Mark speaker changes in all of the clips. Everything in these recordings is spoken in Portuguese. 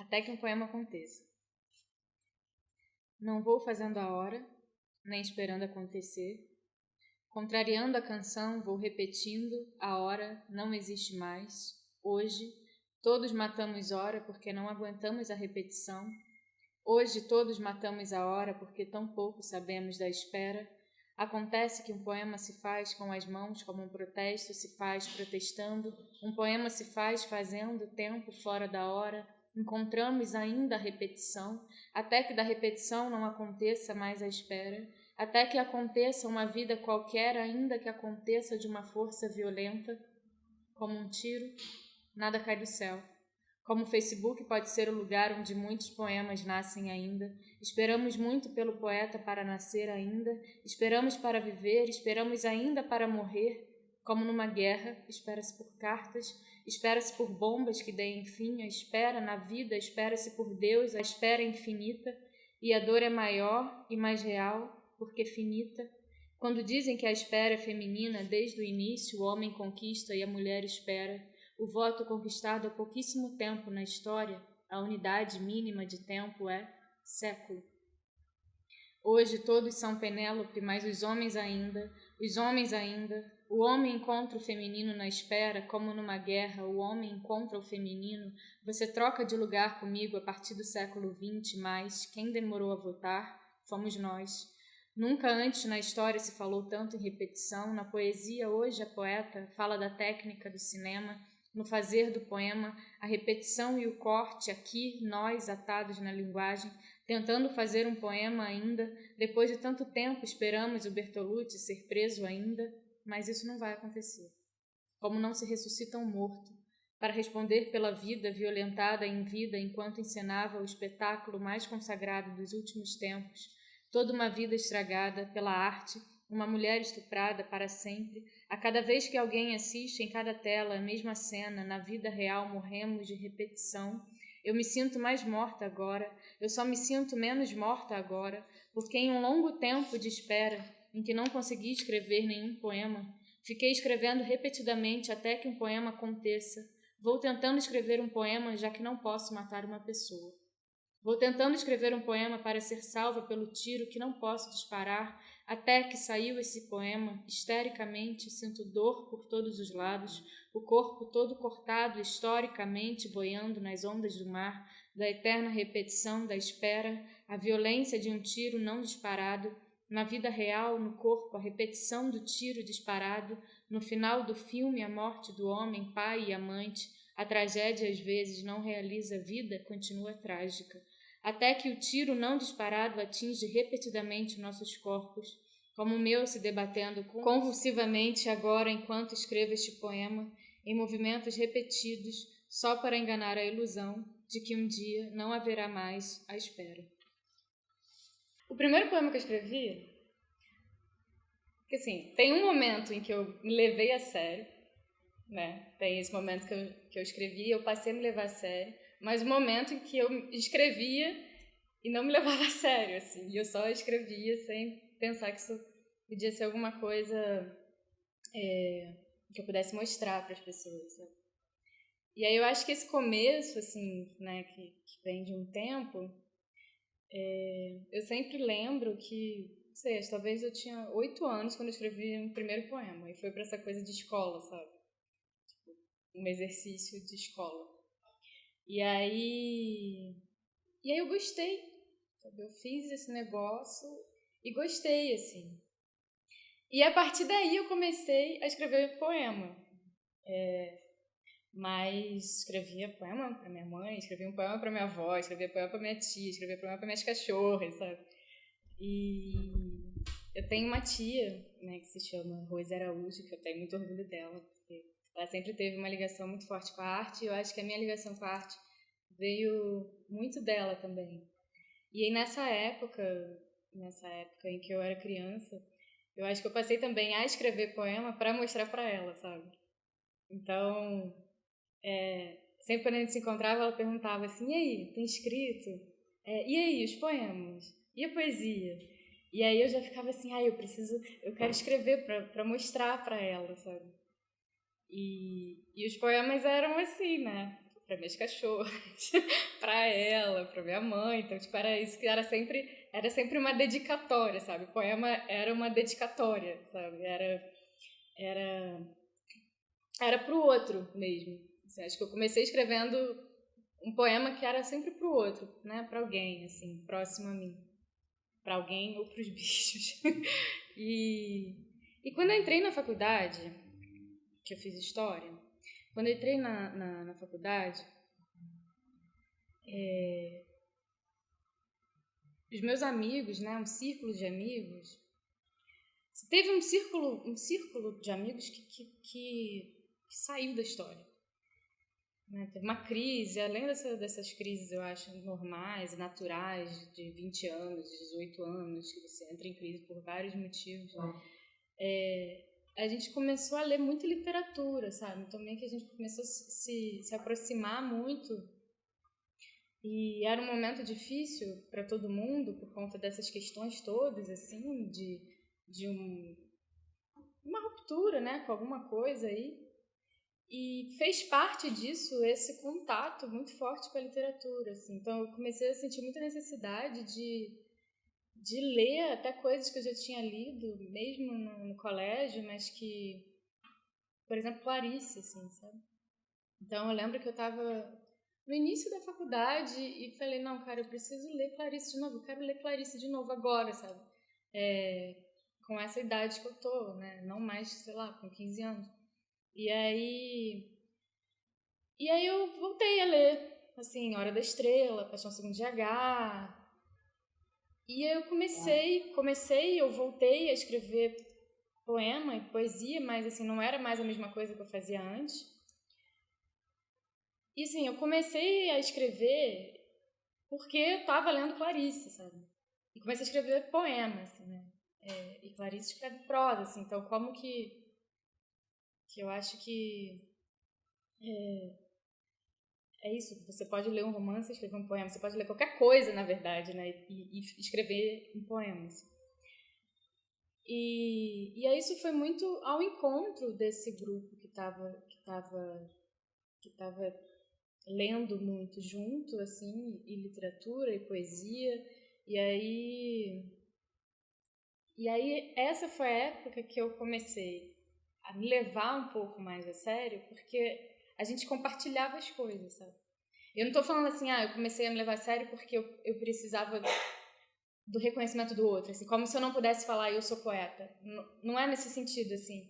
Speaker 1: até que um poema aconteça. Não vou fazendo a hora, nem esperando acontecer. Contrariando a canção, vou repetindo, a hora não existe mais. Hoje, todos matamos hora porque não aguentamos a repetição. Hoje, todos matamos a hora porque tão pouco sabemos da espera. Acontece que um poema se faz com as mãos como um protesto se faz protestando. Um poema se faz fazendo tempo fora da hora. Encontramos ainda a repetição, até que da repetição não aconteça mais a espera. Até que aconteça uma vida qualquer, ainda que aconteça de uma força violenta, como um tiro, nada cai do céu. Como o Facebook pode ser o lugar onde muitos poemas nascem ainda. Esperamos muito pelo poeta para nascer ainda. Esperamos para viver, esperamos ainda para morrer. Como numa guerra, espera-se por cartas, espera-se por bombas que deem fim. A espera na vida, espera-se por Deus, a espera é infinita. E a dor é maior e mais real, porque finita. Quando dizem que a espera é feminina, desde o início o homem conquista e a mulher espera. O voto conquistado há pouquíssimo tempo na história, a unidade mínima de tempo é século. Hoje todos são Penélope, mas os homens ainda, o homem encontra o feminino na espera, como numa guerra, o homem encontra o feminino. Você troca de lugar comigo a partir do século XX, mas quem demorou a votar fomos nós. Nunca antes na história se falou tanto em repetição. Na poesia, hoje a poeta fala da técnica do cinema, no fazer do poema, a repetição e o corte, aqui, nós, atados na linguagem, tentando fazer um poema ainda. Depois de tanto tempo, esperamos o Bertolucci ser preso ainda, mas isso não vai acontecer. Como não se ressuscita um morto, para responder pela vida violentada em vida enquanto encenava o espetáculo mais consagrado dos últimos tempos, toda uma vida estragada pela arte, uma mulher estuprada para sempre. A cada vez que alguém assiste em cada tela a mesma cena, na vida real morremos de repetição. Eu me sinto mais morta agora, eu só me sinto menos morta agora, porque em um longo tempo de espera, em que não consegui escrever nenhum poema, fiquei escrevendo repetidamente até que um poema aconteça. Vou tentando escrever um poema, já que não posso matar uma pessoa. Vou tentando escrever um poema para ser salva pelo tiro que não posso disparar, até que saiu esse poema, histericamente, sinto dor por todos os lados, o corpo todo cortado, historicamente, boiando nas ondas do mar, da eterna repetição da espera, a violência de um tiro não disparado, na vida real, no corpo, a repetição do tiro disparado, no final do filme, a morte do homem, pai e amante, a tragédia às vezes não realiza a vida, continua trágica, até que o tiro não disparado atinge repetidamente nossos corpos, como o meu se debatendo convulsivamente agora enquanto escrevo este poema, em movimentos repetidos, só para enganar a ilusão de que um dia não haverá mais a espera. O primeiro poema que eu escrevi, porque assim, tem um momento em que eu me levei a sério, né? Tem esse momento que eu escrevi, eu passei a me levar a sério, mas o momento em que eu escrevia e não me levava a sério, assim, e eu só escrevia sem pensar que isso podia ser alguma coisa que eu pudesse mostrar para as pessoas, sabe? E aí eu acho que esse começo, assim, né, que vem de um tempo, eu sempre lembro que, não sei, talvez eu tinha 8 anos quando eu escrevi um primeiro poema, e foi para essa coisa de escola, sabe? Um exercício de escola. E aí eu gostei, sabe? Eu fiz esse negócio e gostei, assim. E a partir daí eu comecei a escrever poema. Mas escrevia poema para minha mãe, escrevia um poema para minha avó, escrevia poema para minha tia, escrevia poema para minhas cachorras, sabe? E eu tenho uma tia, né, que se chama Rose Araújo, que eu tenho muito orgulho dela, porque ela sempre teve uma ligação muito forte com a arte, e eu acho que a minha ligação com a arte veio muito dela também. E aí nessa época em que eu era criança, eu acho que eu passei também a escrever poema para mostrar para ela, sabe? Então, sempre quando a gente se encontrava, ela perguntava assim, e aí, tem escrito? E aí, os poemas? E a poesia? E aí eu já ficava assim, eu quero escrever para mostrar para ela, sabe? E os poemas eram assim, né? para minhas cachorras, para ela, para minha mãe. Então, tipo, era isso que era sempre uma dedicatória, sabe? O poema era uma dedicatória, sabe? Era pro outro mesmo. Assim, acho que eu comecei escrevendo um poema que era sempre pro outro, né? Para alguém, assim, próximo a mim. Para alguém ou pros bichos. E quando eu entrei na faculdade, que eu fiz história, quando eu entrei na faculdade, os meus amigos, né, um círculo de amigos, teve um círculo de amigos que saiu da história. Né? Teve uma crise, além dessas crises, eu acho, normais e naturais, de 20 anos, 18 anos, que você entra em crise por vários motivos. A gente começou a ler muita literatura, sabe? Também que a gente começou a se aproximar muito. E era um momento difícil para todo mundo, por conta dessas questões todas, assim, de uma ruptura, né, com alguma coisa aí. E fez parte disso esse contato muito forte com a literatura, assim. Então eu comecei a sentir muita necessidade de ler até coisas que eu já tinha lido, mesmo no colégio, mas que, por exemplo, Clarice, assim, sabe? Então eu lembro que eu estava no início da faculdade e falei, não, cara, eu preciso ler Clarice de novo, eu quero ler Clarice de novo agora, sabe? Com essa idade que eu tô, né? Não mais, sei lá, com 15 anos. E aí eu voltei a ler, assim, Hora da Estrela, Paixão Segundo de H. E aí eu eu voltei a escrever poema e poesia, mas assim, não era mais a mesma coisa que eu fazia antes. E assim, eu comecei a escrever porque eu tava lendo Clarice, sabe? E comecei a escrever poema, assim, né? E Clarice escreve prosa, assim, então como que eu acho que é isso, você pode ler um romance e escrever um poema, você pode ler qualquer coisa, na verdade, né? E escrever um poema, assim. E aí isso foi muito ao encontro desse grupo que tava lendo muito junto, assim, e literatura e poesia. E aí essa foi a época que eu comecei a me levar um pouco mais a sério, porque a gente compartilhava as coisas, sabe? Eu não tô falando assim, eu comecei a me levar a sério porque eu precisava do reconhecimento do outro, assim, como se eu não pudesse falar eu sou poeta. Não é nesse sentido, assim.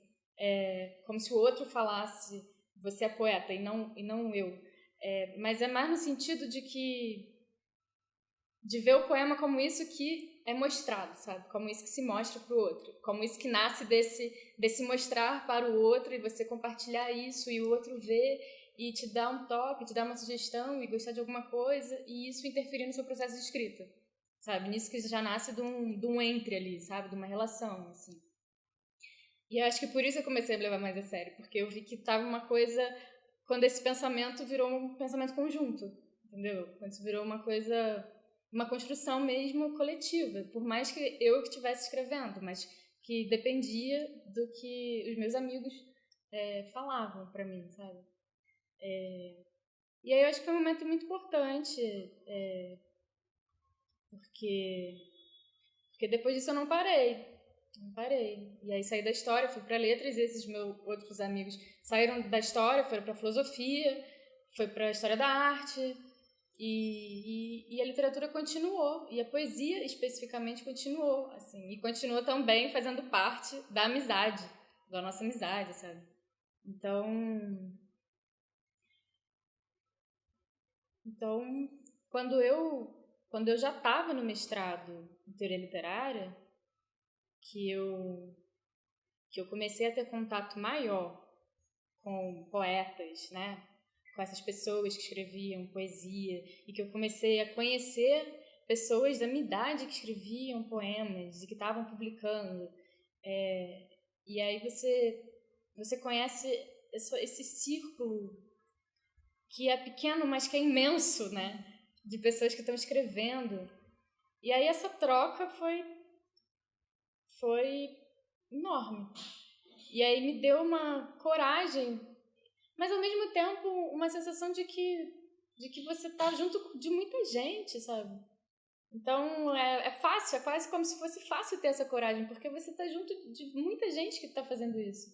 Speaker 1: Como se o outro falasse você é poeta e não eu. Mas é mais no sentido de ver o poema como isso que é mostrado, sabe? Como isso que se mostra para o outro, como isso que nasce desse mostrar para o outro e você compartilhar isso e o outro ver e te dar um toque, te dar uma sugestão e gostar de alguma coisa e isso interferir no seu processo de escrita, sabe? Nisso que já nasce de um entre ali, sabe? De uma relação, assim. E eu acho que por isso eu comecei a me levar mais a sério, porque eu vi que tava uma coisa, quando esse pensamento virou um pensamento conjunto, entendeu? Quando isso virou uma coisa, uma construção mesmo coletiva, por mais que eu que estivesse escrevendo, mas que dependia do que os meus amigos falavam para mim, sabe? E aí eu acho que foi um momento muito importante, porque depois disso eu não parei. E aí saí da história, fui para letras, e esses meus outros amigos saíram da história, foram para filosofia, foi para história da arte, e a literatura continuou, e a poesia especificamente continuou, assim, e continuou também fazendo parte da amizade, da nossa amizade, sabe? Então quando eu já estava no mestrado em teoria literária, que eu comecei a ter contato maior com poetas, né? Com essas pessoas que escreviam poesia e que eu comecei a conhecer pessoas da minha idade que escreviam poemas e que estavam publicando. E aí você conhece esse círculo que é pequeno, mas que é imenso, né? De pessoas que estão escrevendo. E aí essa troca foi enorme. E aí me deu uma coragem, mas ao mesmo tempo uma sensação de que você tá junto de muita gente, sabe? Então é fácil, é quase como se fosse fácil ter essa coragem, porque você tá junto de muita gente que tá fazendo isso.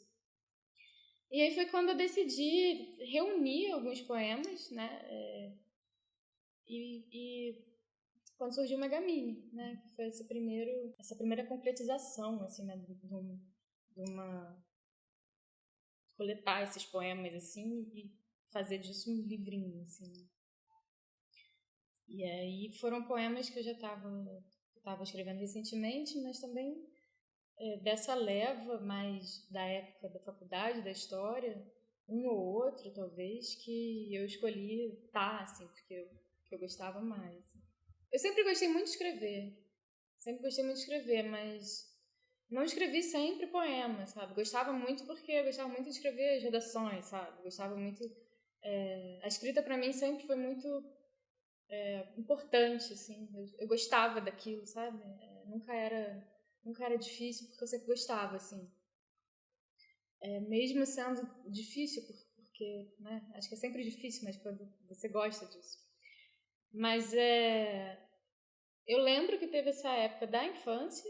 Speaker 1: E aí foi quando eu decidi reunir alguns poemas, né? E quando surgiu o Megamini, né? Que foi essa primeira concretização, assim, né? De uma coletar esses poemas, assim, e fazer disso um livrinho, assim. E aí foram poemas que eu já estava escrevendo recentemente, mas também dessa leva mais da época da faculdade, da história, um ou outro, talvez, que eu escolhi assim, porque eu gostava mais. Eu sempre gostei muito de escrever, mas não escrevi sempre poemas, sabe? Gostava muito porque eu gostava muito de escrever as redações, sabe? Gostava muito... a escrita para mim sempre foi muito importante, assim. Eu gostava daquilo, sabe? Nunca era difícil porque eu sempre gostava, assim. Mesmo sendo difícil, porque, né? Acho que é sempre difícil, mas quando você gosta disso. Mas eu lembro que teve essa época da infância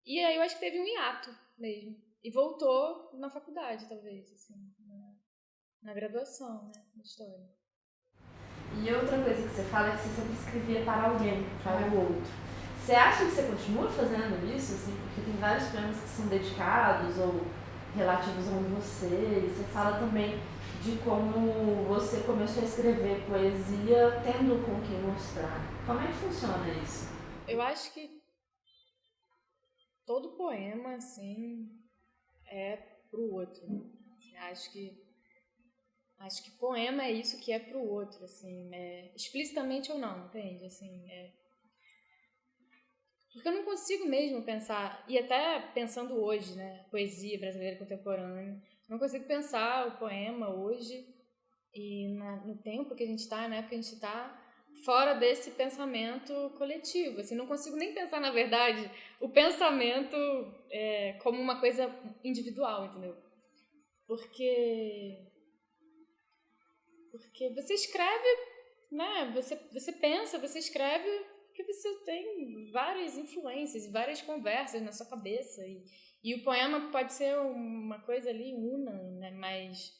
Speaker 1: e aí eu acho que teve um hiato mesmo. E voltou na faculdade, talvez, assim, na graduação, né? Na história.
Speaker 2: E outra coisa que você fala é que você sempre escrevia para alguém, para o outro. Você acha que você continua fazendo isso, assim? Porque tem vários poemas que são dedicados ou relativos a você. E você fala também de como você começou a escrever poesia tendo com quem mostrar. Como é que funciona isso?
Speaker 1: Eu acho que todo poema, assim, é pro outro. Acho que poema é isso que é pro outro, assim, explicitamente ou não, entende? Assim, porque eu não consigo mesmo pensar, e até pensando hoje, né, poesia brasileira contemporânea, não consigo pensar o poema hoje e no tempo que a gente está, na época que a gente está, fora desse pensamento coletivo. Assim, não consigo nem pensar, na verdade, o pensamento como uma coisa individual, entendeu? Porque você escreve, né? Você pensa, você escreve porque você tem várias influências, várias conversas na sua cabeça. E o poema pode ser uma coisa ali una, né? Mas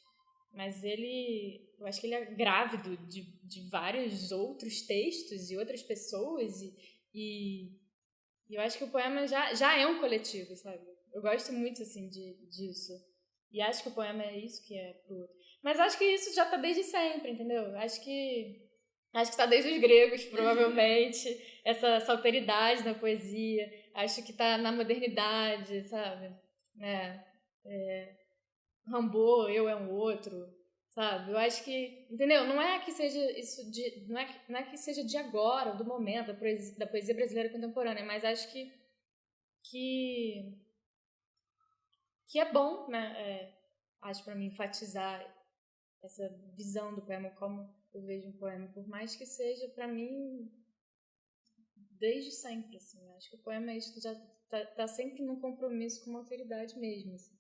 Speaker 1: eu acho que ele é grávido de vários outros textos e outras pessoas. E eu acho que o poema já é um coletivo, sabe? Eu gosto muito, assim, disso. E acho que o poema é isso que é pro outro. Mas acho que isso já tá desde sempre, entendeu? Acho que tá desde os gregos, provavelmente. Essa alteridade na poesia. Acho que tá na modernidade, sabe? Rimbaud, eu é um outro, sabe? Eu acho que, entendeu? Não é que seja isso não é que seja de agora, do momento, da poesia brasileira contemporânea, mas acho que é bom, né? Acho para mim enfatizar essa visão do poema como eu vejo um poema, por mais que seja para mim desde sempre, assim. Acho que o poema é isso que já tá sempre num compromisso com uma alteridade mesmo, assim.